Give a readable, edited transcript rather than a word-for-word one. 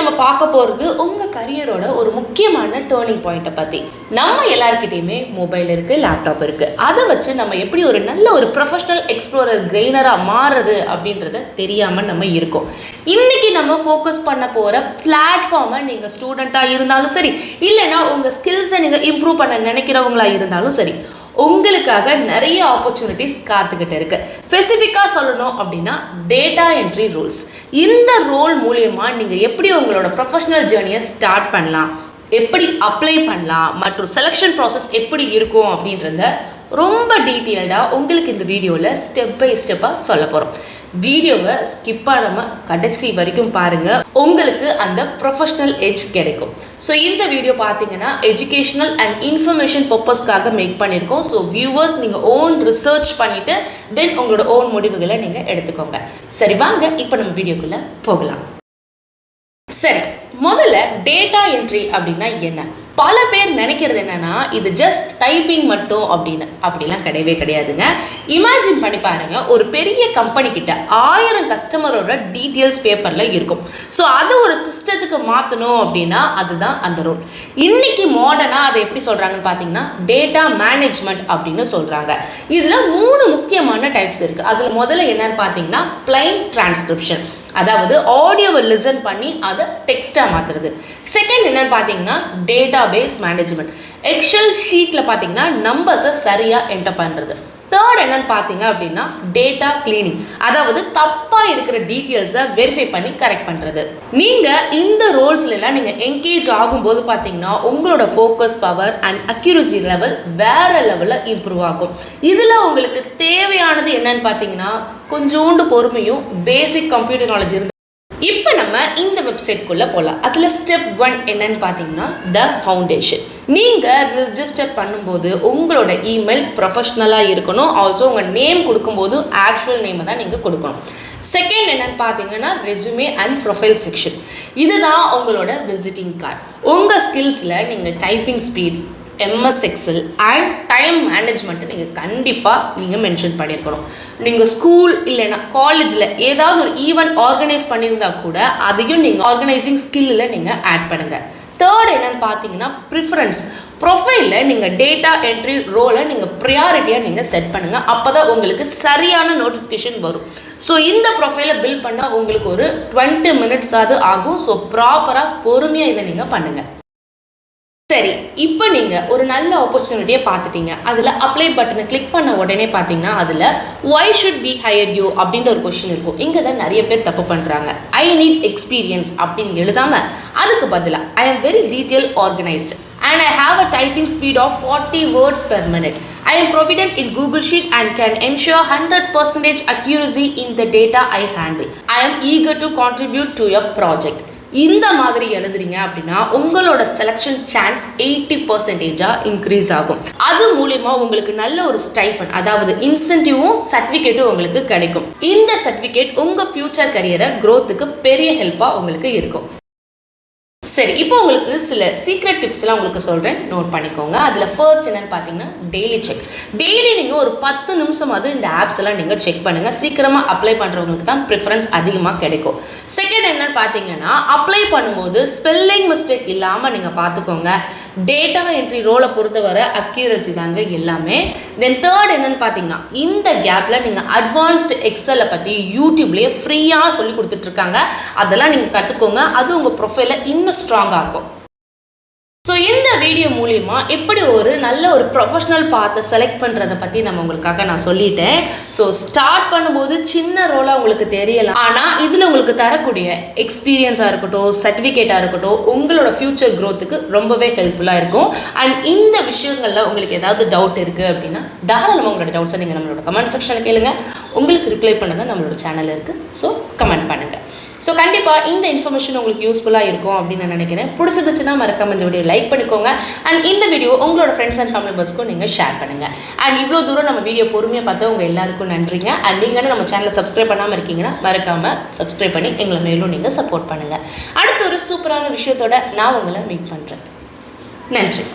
நம்ம பார்க்க போகிறது உங்கள் கரியரோட ஒரு முக்கியமான டேர்னிங் பாயிண்ட்டை பற்றி. நம்ம எல்லாருக்கிட்டையுமே மொபைல் இருக்குது, லேப்டாப் இருக்குது. அதை வச்சு நம்ம எப்படி ஒரு நல்ல ஒரு ப்ரொஃபஷனல் எக்ஸ்ப்ளோரர் கிரெய்னராக மாறுறது அப்படின்றத தெரியாமல் நம்ம இருக்கோம். இன்றைக்கி நம்ம ஃபோக்கஸ் பண்ண போகிற பிளாட்ஃபார்மை நீங்கள் ஸ்டூடெண்ட்டாக இருந்தாலும் சரி, இல்லைன்னா உங்கள் ஸ்கில்ஸை நீங்கள் இம்ப்ரூவ் பண்ண நினைக்கிறவங்களா இருந்தாலும் சரி, உங்களுக்காக நிறைய ஆப்பர்ச்சுனிட்டிஸ் காத்துக்கிட்டு இருக்கு. ஸ்பெசிஃபிக்காக சொல்லணும் அப்படின்னா டேட்டா என்ட்ரி ரோல்ஸ். இந்த ரோல் மூலியமாக நீங்கள் எப்படி உங்களோட ப்ரொஃபஷனல் ஜேர்னியை ஸ்டார்ட் பண்ணலாம், எப்படி அப்ளை பண்ணலாம் மற்றும் செலெக்ஷன் ப்ராசஸ் எப்படி இருக்கும் அப்படின்றத ரொம்ப டீட்டெயில்டாக உங்களுக்கு இந்த வீடியோவில் ஸ்டெப் பை ஸ்டெப்பாக சொல்ல போகிறோம். வீடியோவை ஸ்கிப் பண்ணாமல் கடைசி வரைக்கும் பாருங்கள், உங்களுக்கு அந்த ப்ரொஃபஷ்னல் எட்ஜ் கிடைக்கும். ஸோ இந்த வீடியோ பார்த்தீங்கன்னா எஜுகேஷனல் அண்ட் இன்ஃபர்மேஷன் பர்பஸ்க்காக மேக் பண்ணியிருக்கோம். ஸோ வியூவர்ஸ் நீங்கள் ஓன் ரிசர்ச் பண்ணிவிட்டு தென் உங்களோட ஓன் முடிவுகளை நீங்கள் எடுத்துக்கோங்க. சரி, வாங்க இப்போ நம்ம வீடியோக்குள்ளே போகலாம். சரி, முதல்ல டேட்டா என்ட்ரி அப்படின்னா என்ன? பல பேர் நினைக்கிறது என்னன்னா இது ஜஸ்ட் டைப்பிங் மட்டும் அப்படின்னு. அப்படிலாம் கிடையவே கிடையாதுங்க. இமேஜின் பண்ணி பாருங்க, ஒரு பெரிய கம்பெனி கிட்ட 1000 கஸ்டமரோட டீட்டெயில்ஸ் பேப்பரில் இருக்கும். ஸோ அது ஒரு சிஸ்டத்துக்கு மாற்றணும் அப்படின்னா அதுதான் அந்த ரோல். இன்னைக்கு மாடர்னாக அதை எப்படி சொல்கிறாங்கன்னு பார்த்தீங்கன்னா டேட்டா மேனேஜ்மெண்ட் அப்படின்னு சொல்கிறாங்க. இதில் 3 முக்கியமான டைப்ஸ் இருக்குது. அதில் முதல்ல என்னன்னு பார்த்தீங்கன்னா பிளைன் டிரான்ஸ்கிரிப்ஷன், அதாவது ஆடியோவை லிசன் பண்ணி அதை டெக்ஸ்ட்டாக மாற்றுறது. செகண்ட் என்னன்னு பார்த்தீங்கன்னா டேட்டா பேஸ் மேனேஜ்மெண்ட், எக்ஸல் ஷீட்டில் பார்த்தீங்கன்னா நம்பர்ஸை சரியாக என்டர் பண்ணுறது. தேர்ட் என்னன்னு பார்த்தீங்க அப்படின்னா டேட்டா கிளீனிங், அதாவது தப்பாக இருக்கிற டீட்டெயில்ஸை வெரிஃபை பண்ணி கரெக்ட் பண்ணுறது. நீங்கள் இந்த ரோல்ஸ்லாம் நீங்கள் என்கேஜ் ஆகும்போது பார்த்தீங்கன்னா உங்களோட focus power and accuracy level வேறு லெவலில் இம்ப்ரூவ் ஆகும். இதில் உங்களுக்கு தேவையானது என்னன்னு பார்த்தீங்கன்னா கொஞ்சோண்டு பொறுமையும் பேசிக் கம்ப்யூட்டர் நாலேஜ் இருந்து. இப்போ நம்ம இந்த வெப்சைட்குள்ளே போகலாம். அதில் ஸ்டெப் 1 என்னன்னு பார்த்தீங்கன்னா த ஃபவுண்டேஷன். நீங்கள் ரிஜிஸ்டர் பண்ணும்போது உங்களோட இமெயில் ப்ரொஃபஷ்னலாக இருக்கணும். ஆல்சோ உங்கள் நேம் கொடுக்கும்போது ஆக்சுவல் நேமை தான் நீங்கள் கொடுக்கணும். செகண்ட் என்னன்னு பார்த்தீங்கன்னா ரெஸ்யூமே அண்ட் ப்ரொஃபைல் செக்ஷன். இதுதான் உங்களோட விசிட்டிங் கார்டு. உங்கள் ஸ்கில்ஸில் நீங்கள் typing speed, MS Excel and time management நீங்கள் கண்டிப்பாக மென்ஷன் பண்ணியிருக்கணும். நீங்கள் ஸ்கூல் இல்லைன்னா காலேஜில் ஏதாவது ஒரு ஈவெண்ட் ஆர்கனைஸ் பண்ணியிருந்தா கூட அதையும் நீங்கள் ஆர்கனைசிங் ஸ்கில்லில் நீங்கள் ஆட் பண்ணுங்கள். தேர்ட் என்னன்னு பார்த்தீங்கன்னா ப்ரிஃபரன்ஸ். ப்ரொஃபைலில் நீங்கள் டேட்டா என்ட்ரி ரோலை நீங்கள் ப்ரியாரிட்டியாக நீங்கள் செட் பண்ணுங்கள். அப்போ தான் உங்களுக்கு சரியான நோட்டிஃபிகேஷன் வரும். ஸோ இந்த ப்ரொஃபைலை பில்ட் பண்ணால் உங்களுக்கு ஒரு 20 minutes ஆகும். ஸோ ப்ராப்பராக பொறுமையாக இதை நீங்கள் பண்ணுங்கள். சரி, இப்போ நீங்கள் ஒரு நல்ல ஆப்பர்ச்சுனிட்டியை பார்த்துட்டீங்க. அதில் அப்ளை பட்டனை கிளிக் பண்ண உடனே பார்த்தீங்கன்னா அதில் why should we hire you அப்படின்ற ஒரு கொஸ்டின் இருக்கும். இங்கே தான் நிறைய பேர் தப்பு பண்ணுறாங்க. ஐ நீட் எக்ஸ்பீரியன்ஸ் அப்படின்னு எழுதாமல் அதுக்கு பதிலாக I am very detail organised and I have a typing speed of 40 words per minute. I am proficient in Google Sheet and can ensure 100% accuracy in the data I handle. I am eager to contribute to your project. இந்த மாதிரி எழுதுறீங்க அப்படின்னா உங்களோட selection chance 80% increase ஆகும். அது மூலமா உங்களுக்கு நல்ல ஒரு ஸ்டைஃபன், அதாவது இன்சென்டிவும் சர்டிஃபிகேட்டும் உங்களுக்கு கிடைக்கும். இந்த சர்டிஃபிகேட் உங்கள் ஃபியூச்சர் கரியரை க்ரோத்துக்கு பெரிய ஹெல்ப்பாக உங்களுக்கு இருக்கும். சரி, இப்போ உங்களுக்கு சில சீக்ரெட் டிப்ஸ்லாம் உங்களுக்கு சொல்கிறேன், நோட் பண்ணிக்கோங்க. அதில் ஃபர்ஸ்ட் என்னென்னு பார்த்தீங்கன்னா டெய்லி செக். டெய்லி நீங்கள் ஒரு 10 நிமிஷமாவது இந்த ஆப்ஸ் எல்லாம் நீங்கள் செக் பண்ணுங்கள். சீக்கிரமாக அப்ளை பண்ணுறவங்களுக்கு தான் ப்ரிஃபரன்ஸ் அதிகமாக கிடைக்கும். செகண்ட் என்னென்னு பார்த்தீங்கன்னா அப்ளை பண்ணும்போது ஸ்பெல்லிங் மிஸ்டேக் இல்லாமல் நீங்கள் பார்த்துக்கோங்க. டேட்டா என்ட்ரி ரோலை பொறுத்தவரை அக்யூரசி தாங்க எல்லாமே. தென் தேர்ட் என்னென்னு பார்த்தீங்கன்னா இந்த கேப்பில் நீங்கள் அட்வான்ஸ்டு எக்ஸலை பற்றி யூடியூப்லேயே ஃப்ரீயாக சொல்லி கொடுத்துட்ருக்காங்க. அதெல்லாம் நீங்கள் கற்றுக்கோங்க. அது உங்கள் ப்ரொஃபைலை இன்னும் ஸ்ட்ராங்காக இருக்கும். ஸோ இந்த வீடியோ மூலிமா எப்படி ஒரு நல்ல ஒரு ப்ரொஃபஷ்னல் பாத்தை செலக்ட் பண்ணுறதை பற்றி உங்களுக்காக நான் சொல்லிட்டேன். ஸோ ஸ்டார்ட் பண்ணும்போது சின்ன ரோலாக உங்களுக்கு தெரியலாம், ஆனால் இதில் உங்களுக்கு தரக்கூடிய எக்ஸ்பீரியன்ஸாக இருக்கட்டும், சர்டிஃபிகேட்டாக இருக்கட்டும், உங்களோட ஃப்யூச்சர் க்ரோத்துக்கு ரொம்பவே ஹெல்ப்ஃபுல்லாக இருக்கும். அண்ட் இந்த விஷயங்களில் உங்களுக்கு ஏதாவது டவுட் இருக்குது அப்படின்னா தாராளமாக உங்களோட டவுட்ஸை நீங்கள் நம்மளோட கமெண்ட் செக்ஷனில் கேளுங்க. உங்களுக்கு ரிப்ளை பண்ண தான் நம்மளோட சேனல் இருக்குது. ஸோ கமெண்ட் பண்ணுங்கள். ஸோ கண்டிப்பாக இந்த இன்ஃபர்மேஷன் உங்களுக்கு யூஸ்ஃபுல்லாக இருக்கும் அப்படின்னு நான் நினைக்கிறேன். பிடிச்சிருந்துச்சுன்னா மறக்காம இந்த வீடியோ லைக் பண்ணிக்கோங்க. அண்ட் இந்த வீடியோ உங்களோட ஃப்ரெண்ட்ஸ் அண்ட் ஃபேமிலி மெம்பர்ஸ்க்கும் நீங்கள் ஷேர் பண்ணுங்கள். அண்ட் இவ்வளோ தூரம் நம்ம வீடியோ பொறுமையாக பார்த்தா உங்கள் எல்லாருக்கும் நன்றிங்க. அண்ட் நீங்கள் நம்ம சேனலை சப்ஸ்கிரைப் பண்ணாமல் இருக்கீங்கன்னா மறக்காமல் சப்ஸ்கிரைப் பண்ணி எங்களை மேலும் நீங்கள் சப்போர்ட் பண்ணுங்கள். அடுத்த ஒரு சூப்பரான விஷயத்தோட நான் உங்களை மீட் பண்ணுறேன். நன்றி.